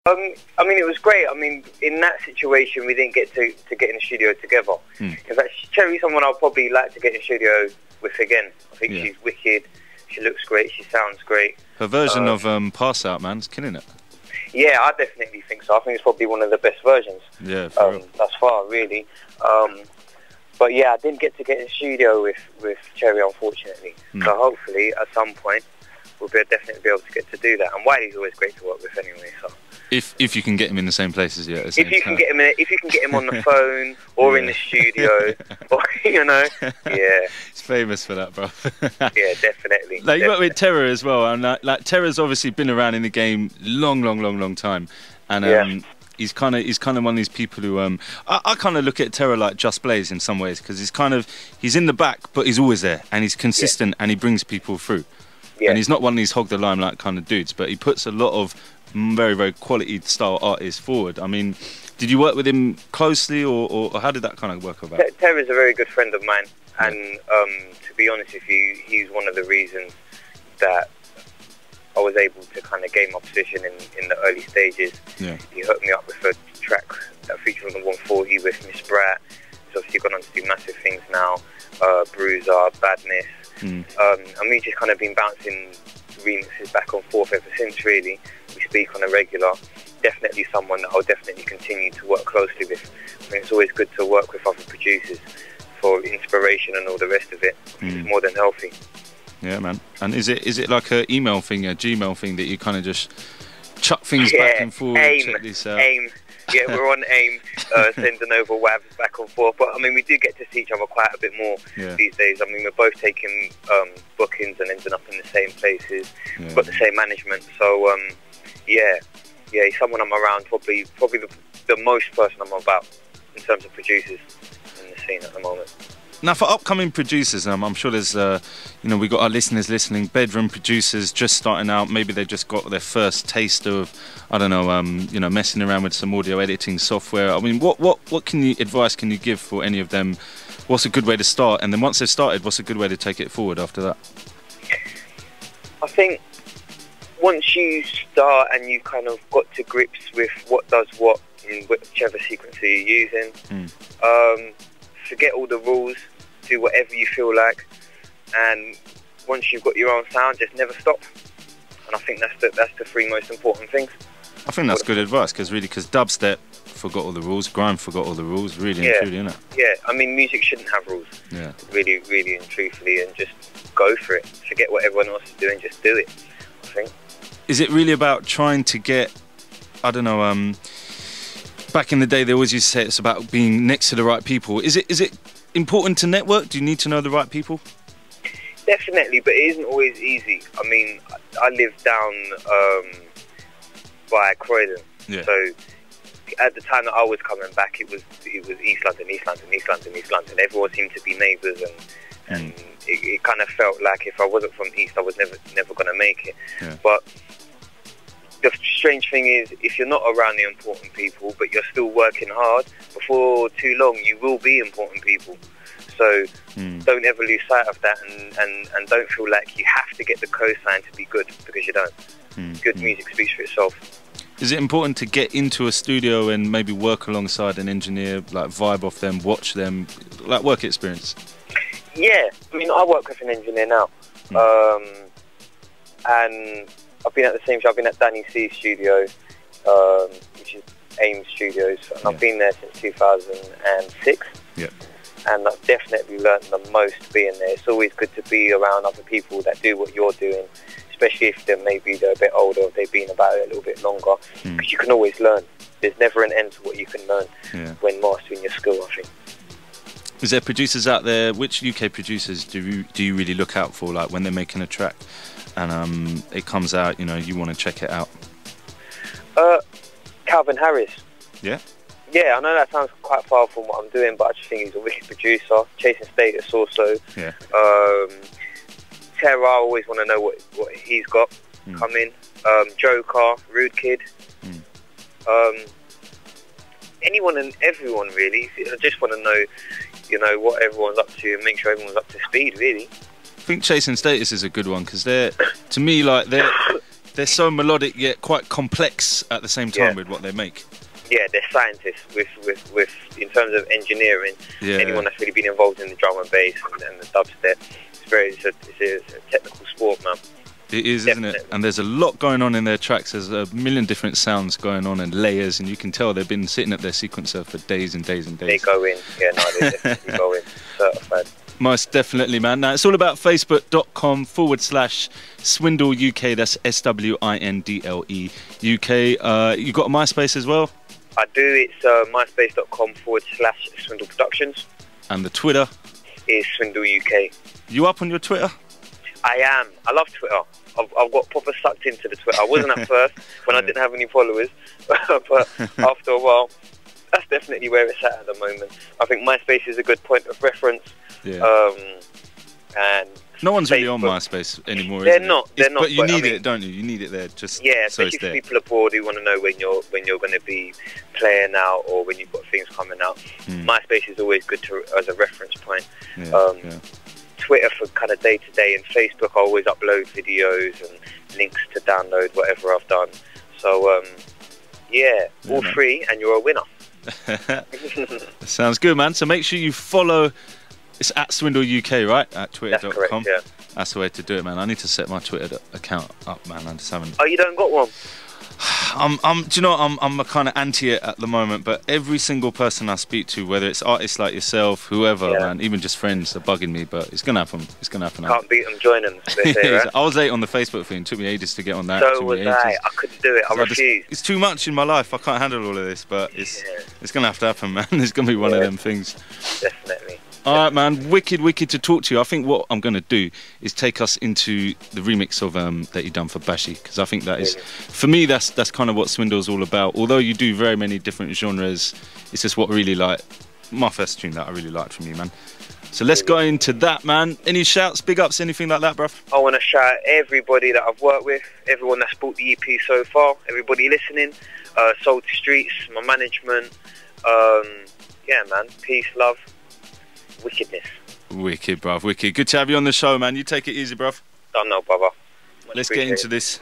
I mean, it was great. I mean, in that situation, we didn't get to get in the studio together. In fact, Cherry's someone I'll probably like to get in the studio with again. I think she's wicked. She looks great. She sounds great. Her version of Pass Out, man, is killing it. Yeah, I definitely think so. I think it's probably one of the best versions. Yeah, for real. Thus far, really. But yeah, I didn't get to get in the studio with Cherry, unfortunately. So hopefully, at some point, we'll definitely be able to get to do that. And Wiley's always great to work with anyway. So if you can get him in the same places, yeah. If you can get him on the phone or in the studio, or, you know, yeah. He's famous for that, bro. Yeah, definitely. Like you work with Terror as well, and like Terror's obviously been around in the game long time, and he's kind of one of these people who I kind of look at Terror like Just Blaze in some ways, because he's in the back, but he's always there, and he's consistent, and he brings people through. Yeah. And he's not one of these hog the limelight kind of dudes, but he puts a lot of very quality style artists forward. I mean, did you work with him closely, or how did that kind of work about? Terry's a very good friend of mine, and to be honest with you, he's one of the reasons that I was able to kind of gain my position in the early stages. Yeah. He hooked me up with a track that featured on the 140 with Miss Brat. He's obviously gone on to do massive things now, Bruiser, Badness. And we've just kind of been bouncing remixes back and forth ever since, really. We speak on a regular. Definitely someone that I'll definitely continue to work closely with. I mean, it's always good to work with other producers for inspiration and all the rest of it. It's more than healthy. Yeah, man. And is it like an email thing, a Gmail thing, that you kind of just chuck things back and forth? Check this out? AIM. Yeah, we're on AIM, sending over WAVs back and forth. But I mean, we do get to see each other quite a bit more these days. I mean, we're both taking bookings and ending up in the same places. We've got the same management. So, yeah, he's someone I'm around, probably the most person I'm about in terms of producers in the scene at the moment. Now, for upcoming producers, I'm sure there's, we got our listeners listening, bedroom producers just starting out. Maybe they just got their first taste of, I don't know, messing around with some audio editing software. I mean, what advice can you give for any of them? What's a good way to start? And then once they've started, what's a good way to take it forward after that? I think once you start and you kind of got to grips with what does what in whichever sequencer you're using, forget all the rules, do whatever you feel like, and once you've got your own sound, just never stop. And I think that's the three most important things. I think that's good advice, because dubstep forgot all the rules, grime forgot all the rules, really and truly, innit? Yeah, I mean, music shouldn't have rules. Yeah. Really, really and truthfully, and just go for it. Forget what everyone else is doing, just do it, I think. Is it really about trying to get, I don't know, back in the day, they always used to say it's about being next to the right people. Is it important to network? Do you need to know the right people? Definitely, but it isn't always easy. I mean, I live down by Croydon, so at the time that I was coming back, it was East London. Everyone seemed to be neighbours, and it kind of felt like if I wasn't from East, I was never going to make it. Yeah. But the strange thing is, if you're not around the important people, but you're still working hard, before too long you will be important people. So don't ever lose sight of that, and don't feel like you have to get the cosign to be good, because you don't. Good music speaks for itself. Is it important to get into a studio and maybe work alongside an engineer, like vibe off them, watch them, like work experience? Yeah, I mean, I work with an engineer now, and I've been at the same show. I've been at Danny C's studio, which is AIM Studios, and I've been there since 2006. Yeah. And I've definitely learned the most being there. It's always good to be around other people that do what you're doing, especially if they're a bit older, or they've been about it a little bit longer, because you can always learn. There's never an end to what you can learn when mastering your skill, I think. Is there producers out there, which UK producers do you really look out for, like when they're making a track and it comes out, you want to check it out? Calvin Harris. Yeah? Yeah, I know that sounds quite far from what I'm doing, but I just think he's a wicked producer. Chasing Status also. Yeah. Terra, I always want to know what he's got coming. Joker, Rude Kid. Anyone and everyone, really. I just want to know, what everyone's up to and make sure everyone's up to speed, really. I think Chasing Status is a good one, because to me, like, They're so melodic yet quite complex at the same time with what they make. Yeah, they're scientists with in terms of engineering. Yeah. Anyone that's really been involved in the drum and bass and the dubstep, it's a technical sport, man. It is, isn't it? And there's a lot going on in their tracks. There's a million different sounds going on and layers, and you can tell they've been sitting at their sequencer for days and days and days. They go in, yeah, no, they definitely go in, certified. Most definitely, man. Now, it's all about facebook.com/Swindle UK. That's SWINDLE UK. You got a MySpace as well? I do. It's myspace.com/Swindle Productions. And the Twitter? Is Swindle UK. You up on your Twitter? I am. I love Twitter. I've got proper sucked into the Twitter. I wasn't at first when I didn't have any followers, but after a while, that's definitely where it's at the moment. I think MySpace is a good point of reference. Yeah. And no one's really on MySpace anymore. They're not. But you need it, don't you? You need it there, just especially if people are bored who want to know when you're going to be playing out or when you've got things coming out. MySpace is always good as a reference point. Twitter for kind of day to day, and Facebook I always upload videos and links to download whatever I've done. So all free, and you're a winner. Sounds good, man. So make sure you follow. It's at Swindle UK, right? At twitter.com. That's correct, yeah. That's the way to do it, man. I need to set my Twitter account up, man. I just haven't. Oh, you don't got one? Do you know what? I'm a kind of anti it at the moment, but every single person I speak to, whether it's artists like yourself, whoever, man, even just friends, are bugging me, but it's gonna happen. It's gonna happen. Can't beat them, join them. They say, right? I was late on the Facebook thing. It took me ages to get on that. So was I. I couldn't do it. I refused. It's too much in my life. I can't handle all of this, but it's gonna have to happen, man. It's gonna be one of them things. Definitely. All right, man. Wicked to talk to you. I think what I'm going to do is take us into the remix of that you done for Bashi, because I think that is, for me, that's kind of what Swindle's all about. Although you do very many different genres, it's just what I really like. My first tune that I really liked from you, man. So let's go into that, man. Any shouts, big ups, anything like that, bruv? I want to shout out everybody that I've worked with, everyone that's bought the EP so far, everybody listening, Soul to Streets, my management. Yeah, man. Peace, love. Wickedness. Wicked, bruv, wicked. Good to have you on the show, man. You take it easy, bruv. Don't know, brother. Let's get into this.